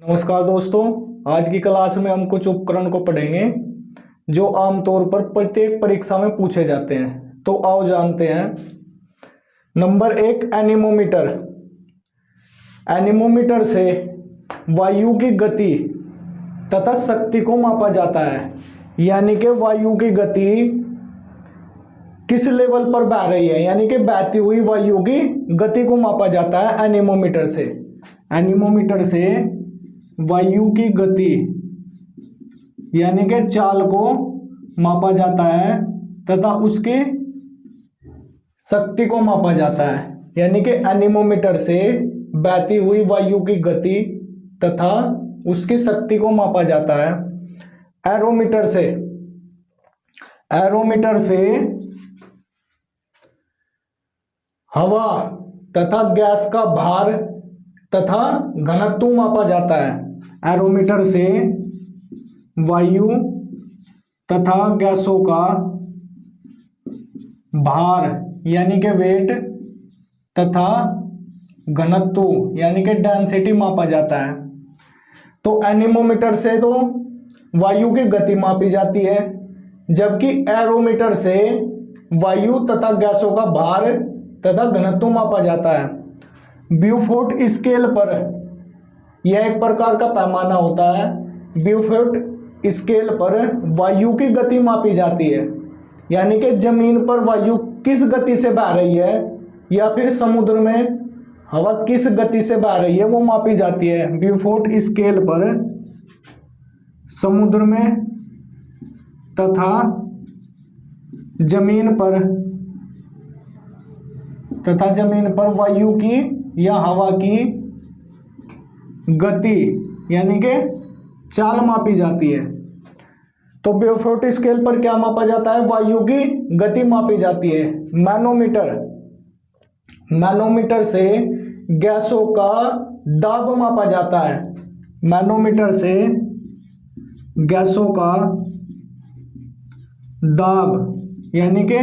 नमस्कार दोस्तों, आज की क्लास में हम कुछ उपकरण को पढ़ेंगे जो आमतौर पर प्रत्येक परीक्षा में पूछे जाते हैं। तो आओ जानते हैं। Number 1, anemometer. एनीमोमीटर से वायु की गति तथा शक्ति को मापा जाता है, यानी कि वायु की गति किस लेवल पर बह रही है, यानी कि बहती हुई वायु की गति को मापा जाता है एनीमोमीटर से। एनीमोमीटर से वायु की गति यानी कि चाल को मापा जाता है तथा उसकी शक्ति को मापा जाता है, यानी कि एनीमोमीटर से बहती हुई वायु की गति तथा उसकी शक्ति को मापा जाता है। एरोमीटर से हवा तथा गैस का भार तथा घनत्व मापा जाता है। एरोमीटर से वायु तथा गैसों का भार यानी कि वेट तथा घनत्व यानी कि डेंसिटी मापा जाता है। तो एनीमोमीटर से तो वायु की गति मापी जाती है, जबकि एरोमीटर से वायु तथा गैसों का भार तथा घनत्व मापा जाता है। ब्यूफोर्ट स्केल पर यह एक प्रकार का पैमाना होता है। ब्यूफोर्ट स्केल पर वायु की गति मापी जाती है, यानी कि जमीन पर वायु किस गति से बह रही है या फिर समुद्र में हवा किस गति से बह रही है वो मापी जाती है। ब्यूफोर्ट स्केल पर समुद्र में तथा जमीन पर वायु की या हवा की गति यानी कि चाल मापी जाती है। तो ब्यूफोर्ट स्केल पर क्या मापा जाता है? वायु की गति मापी जाती है। मैनोमीटर से गैसों का दाब मापा जाता है। मैनोमीटर से गैसों का दाब यानी कि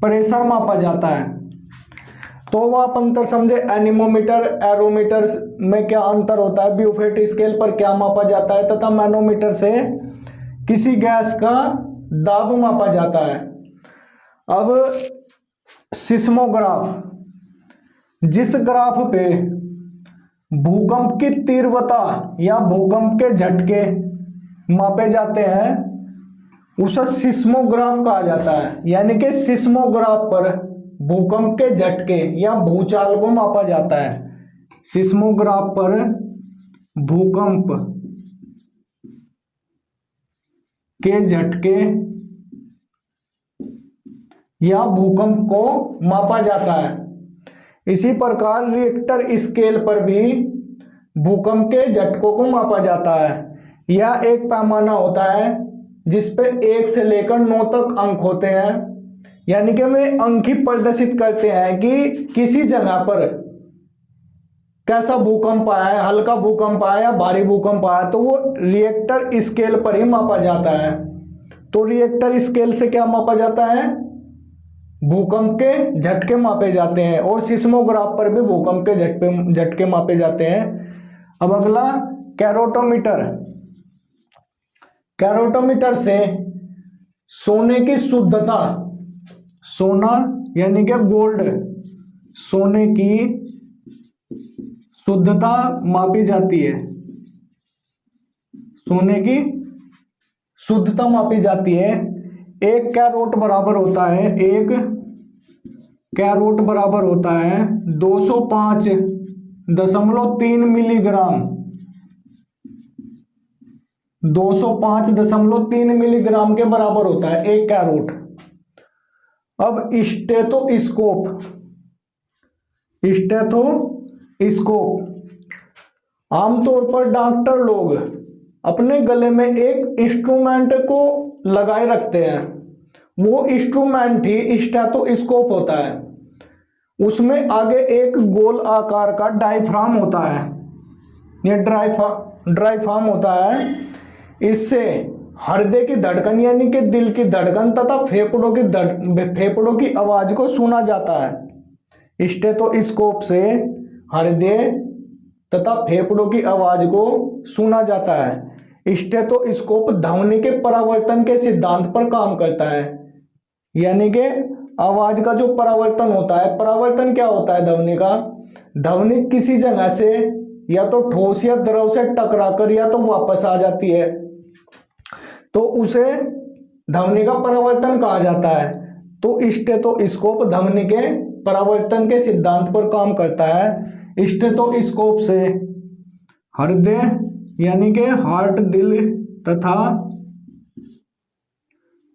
प्रेशर मापा जाता है। तो वो आप अंतर समझे, एनीमोमीटर एरोमीटर में क्या अंतर होता है, ब्यूफोर्ट स्केल पर क्या मापा जाता है तथा मैनोमीटर से किसी गैस का दाब मापा जाता है। अब सिस्मोग्राफ, जिस ग्राफ पे भूकंप की तीव्रता या भूकंप के झटके मापे जाते हैं उसे सिस्मोग्राफ कहा जाता है, यानी कि सिस्मोग्राफ पर भूकंप के झटके या भूचाल को मापा जाता है। सिस्मोग्राफ पर भूकंप के झटके या भूकंप को मापा जाता है। इसी प्रकार रिएक्टर स्केल पर भी भूकंप के झटकों को मापा जाता है। यह एक पैमाना होता है जिस पे 1 से लेकर 9 तक अंक होते हैं, यानी कि वे अंक ही प्रदर्शित करते हैं कि किसी जगह पर कैसा भूकंप आया है, हल्का भूकंप आया या भारी भूकंप आया, तो वो रिएक्टर स्केल पर ही मापा जाता है। तो रिएक्टर स्केल से क्या मापा जाता है? भूकंप के झटके मापे जाते हैं, और सिस्मोग्राफ पर भी भूकंप के झटके मापे जाते हैं। अब अगला कैरोटोमीटर। कैरोटोमीटर से सोने की शुद्धता, सोना यानी कि गोल्ड, सोने की शुद्धता मापी जाती है। सोने की शुद्धता मापी जाती है। 1 कैरोट बराबर होता है 205.3 मिलीग्राम। 205.3 मिलीग्राम के बराबर होता है 1 कैरोट। अब स्टेथोस्कोप, आमतौर पर डॉक्टर लोग अपने गले में एक इंस्ट्रूमेंट को लगाए रखते हैं, वो इंस्ट्रूमेंट ही स्टेथोस्कोप होता है। उसमें आगे एक गोल आकार का डायफ्राम होता है, ये डायफ्राम होता है। इससे हृदय की धड़कन यानी कि दिल की धड़कन तथा फेफड़ों की आवाज को सुना जाता है। स्टेथोस्कोप से हृदय तथा फेफड़ों की आवाज को सुना जाता है। स्टेथोस्कोप ध्वनि के परावर्तन के सिद्धांत पर काम करता है, यानी कि आवाज का जो परावर्तन होता है, परावर्तन क्या होता है ध्वनि का? ध्वनि किसी जगह से या तो ठोस या द्रव से टकराकर या तो वापस आ जाती है, तो उसे ध्वनि का परावर्तन कहा जाता है। तो स्टेथोस्कोप ध्वनि के परावर्तन के सिद्धांत पर काम करता है। स्टेथोस्कोप से हृदय यानी कि हार्ट, दिल तथा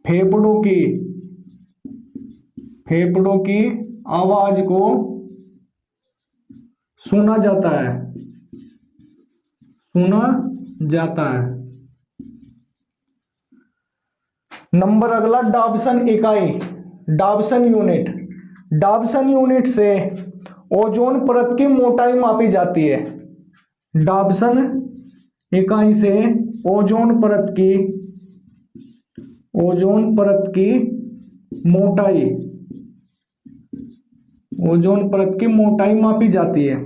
फेफड़ों की आवाज को सुना जाता है। नंबर अगला, डॉप्सन इकाई, डॉप्सन यूनिट से ओजोन परत की मोटाई मापी जाती है। डॉप्सन इकाई से ओजोन परत की मोटाई मापी जाती है।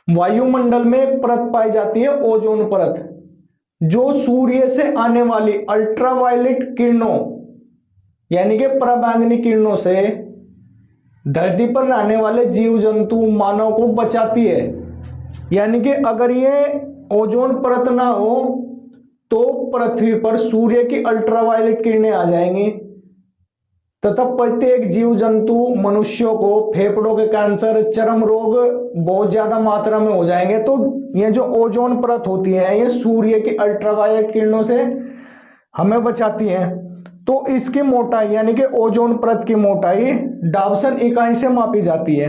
वायुमंडल में एक परत पाई जाती है, ओजोन परत, जो सूर्य से आने वाली अल्ट्रावायलेट किरणों यानी कि पराबैंगनी किरणों से धरती पर रहने वाले जीव जंतु, मानव को बचाती है। यानी कि अगर ये ओजोन परत ना हो तो पृथ्वी पर सूर्य की अल्ट्रावायलेट किरणें आ जाएंगी तथा प्रत्येक जीव जंतु, मनुष्यों को फेफड़ों के कैंसर, चर्म रोग बहुत ज्यादा मात्रा में हो जाएंगे। तो ये जो ओजोन परत होती है, ये सूर्य की अल्ट्रावायलेट किरणों से हमें बचाती है। तो इसकी मोटाई यानी कि ओजोन परत की मोटाई डॉप्सन इकाई से मापी जाती है।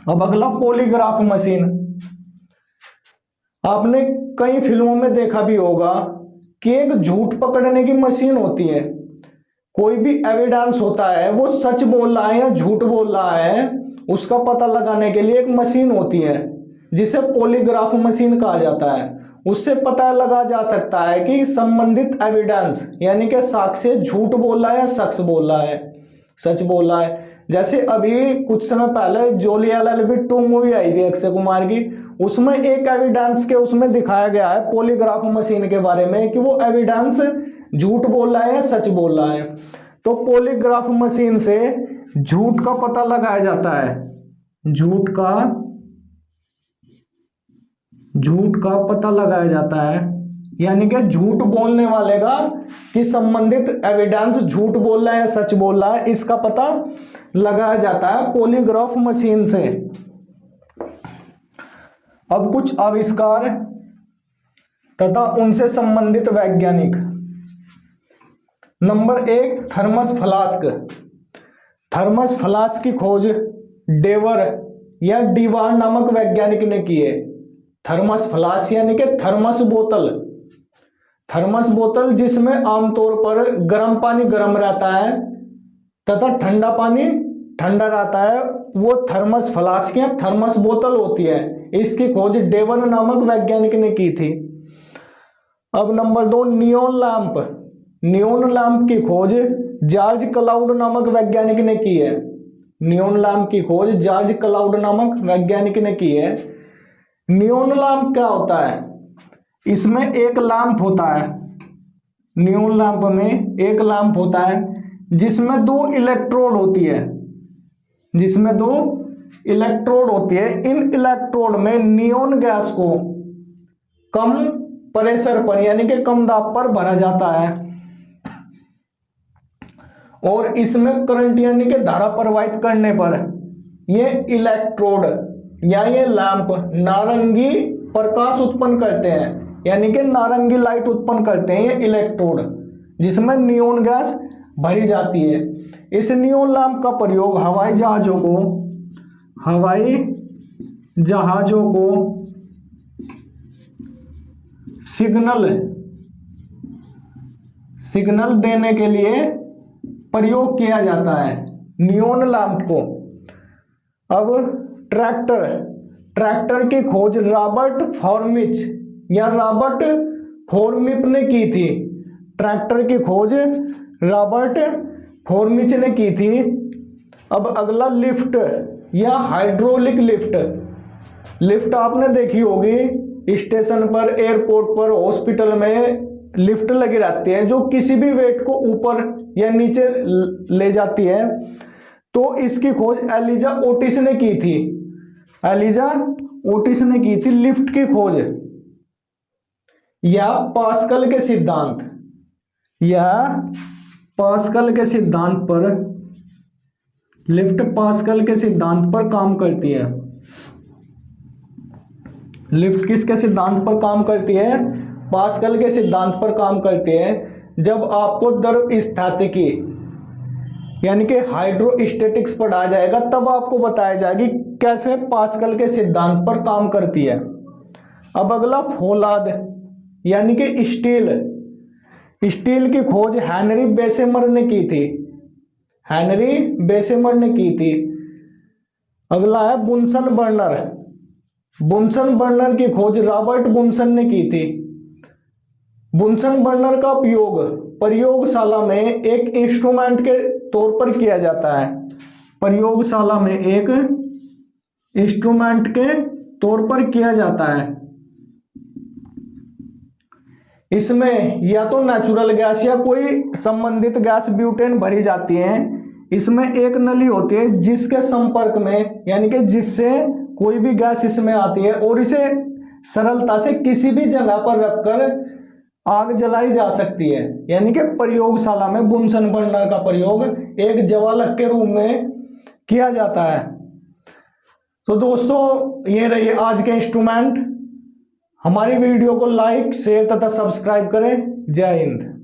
अब अगला, पॉलीग्राफ मशीन। आपने कई फिल्मों में देखा भी होगा कि एक झूठ पकड़ने की मशीन होती है। कोई भी एविडेंस होता है, वो सच बोल रहा है या झूठ बोल रहा है, उसका पता लगाने के लिए एक मशीन होती है जिसे पॉलीग्राफ मशीन कहा जाता है। उससे पता लगा जा सकता है कि संबंधित एविडेंस यानी कि साक्ष्य झूठ बोल रहा है या सच बोल रहा है। जैसे अभी कुछ समय पहले जोली LLB 2 मूवी आई थी अक्षय कुमार की, उसमें एक एविडेंस के उसमें दिखाया गया है पॉलीग्राफ मशीन के बारे में कि वो एविडेंस झूठ बोल रहा है या सच बोल रहा है। तो पॉलीग्राफ मशीन से झूठ का पता लगाया जाता है, झूठ का पता लगाया जाता है, यानी कि झूठ बोलने वाले का कि संबंधित एविडेंस झूठ बोल रहा है या सच बोल रहा है, इसका पता लगाया जाता है पॉलीग्राफ मशीन से। अब कुछ आविष्कार तथा उनसे संबंधित वैज्ञानिक। नंबर 1, थर्मस फ्लास्क की खोज डेवर या डीवार नामक वैज्ञानिक ने की है। थर्मस फ्लास्क यानी कि थर्मस बोतल जिसमें आमतौर पर गर्म पानी गर्म रहता है तथा ठंडा पानी ठंडा रहता है, वो थर्मस फ्लास्क या थर्मस बोतल होती है। इसकी खोज डेवर नामक वैज्ञानिक ने की थी। अब नंबर 2, नियोन लैंप की खोज जॉर्ज क्लाउड नामक वैज्ञानिक ने की है। नियोन लैंप की खोज जॉर्ज क्लाउड नामक वैज्ञानिक ने की है। नियोन लैंप क्या होता है? इसमें एक लैंप होता है, नियोन लैंप में एक लैंप होता है जिसमें 2 इलेक्ट्रोड होती है, इन इलेक्ट्रोड में नियोन गैस को कम प्रेशर पर यानी कि कम दाब पर भरा जाता है और इसमें करंट यानी कि धारा प्रवाहित करने पर ये इलेक्ट्रोड या ये लैंप नारंगी प्रकाश उत्पन्न करते हैं, यानी कि नारंगी लाइट उत्पन्न करते हैं ये इलेक्ट्रोड, जिसमें नियोन गैस भरी जाती है। इस नियोन लैंप का प्रयोग हवाई जहाजों को सिग्नल देने के लिए प्रयोग किया जाता है नियोन लैंप को। अब ट्रैक्टर की खोज रॉबर्ट फॉर्मिप ने की थी। ट्रैक्टर की खोज रॉबर्ट फॉर्मिच ने की थी। अब अगला, या हाइड्रोलिक लिफ्ट। लिफ्ट आपने देखी होगी स्टेशन पर, एयरपोर्ट पर, हॉस्पिटल में लिफ्ट लगी रहती है जो किसी भी वेट को ऊपर या नीचे ले जाती है। तो इसकी खोज एलिजा ओटिस ने की थी। एलिजा ओटिस ने की थी लिफ्ट की खोज। या पास्कल के सिद्धांत, या पास्कल के सिद्धांत पर, लिफ्ट पास्कल के सिद्धांत पर काम करती है। लिफ्ट किसके सिद्धांत पर काम करती है? पास्कल के सिद्धांत पर काम करती है। जब आपको द्रव स्थितिकी यानी कि हाइड्रोस्टैटिक्स पढ़ाया जाएगा तब आपको बताया जाएगी कैसे पास्कल के सिद्धांत पर काम करती है। अब अगला फौलाद यानी कि स्टील। स्टील की खोज हेनरी बेसेमर ने की थी। हेनरी बेसेमर ने की थी। अगला है बुनसन बर्नर। बुनसन बर्नर की खोज रॉबर्ट बुनसन ने की थी। बुनसन बर्नर का उपयोग प्रयोगशाला में एक इंस्ट्रूमेंट के तौर पर किया जाता है। प्रयोगशाला में एक इंस्ट्रूमेंट के तौर पर किया जाता है। इसमें या तो नेचुरल गैस या कोई संबंधित गैस ब्यूटेन भरी जाती है। इसमें एक नली होती है जिसके संपर्क में यानी कि जिससे कोई भी गैस इसमें आती है और इसे सरलता से किसी भी जगह पर रखकर आग जलाई जा सकती है। यानी कि प्रयोगशाला में बुनसन बर्नर का प्रयोग एक ज्वालक के रूप में किया जाता है। तो दोस्तों ये रही आज के इंस्ट्रूमेंट। हमारी वीडियो को लाइक, शेयर तथा सब्सक्राइब करें। जय हिंद।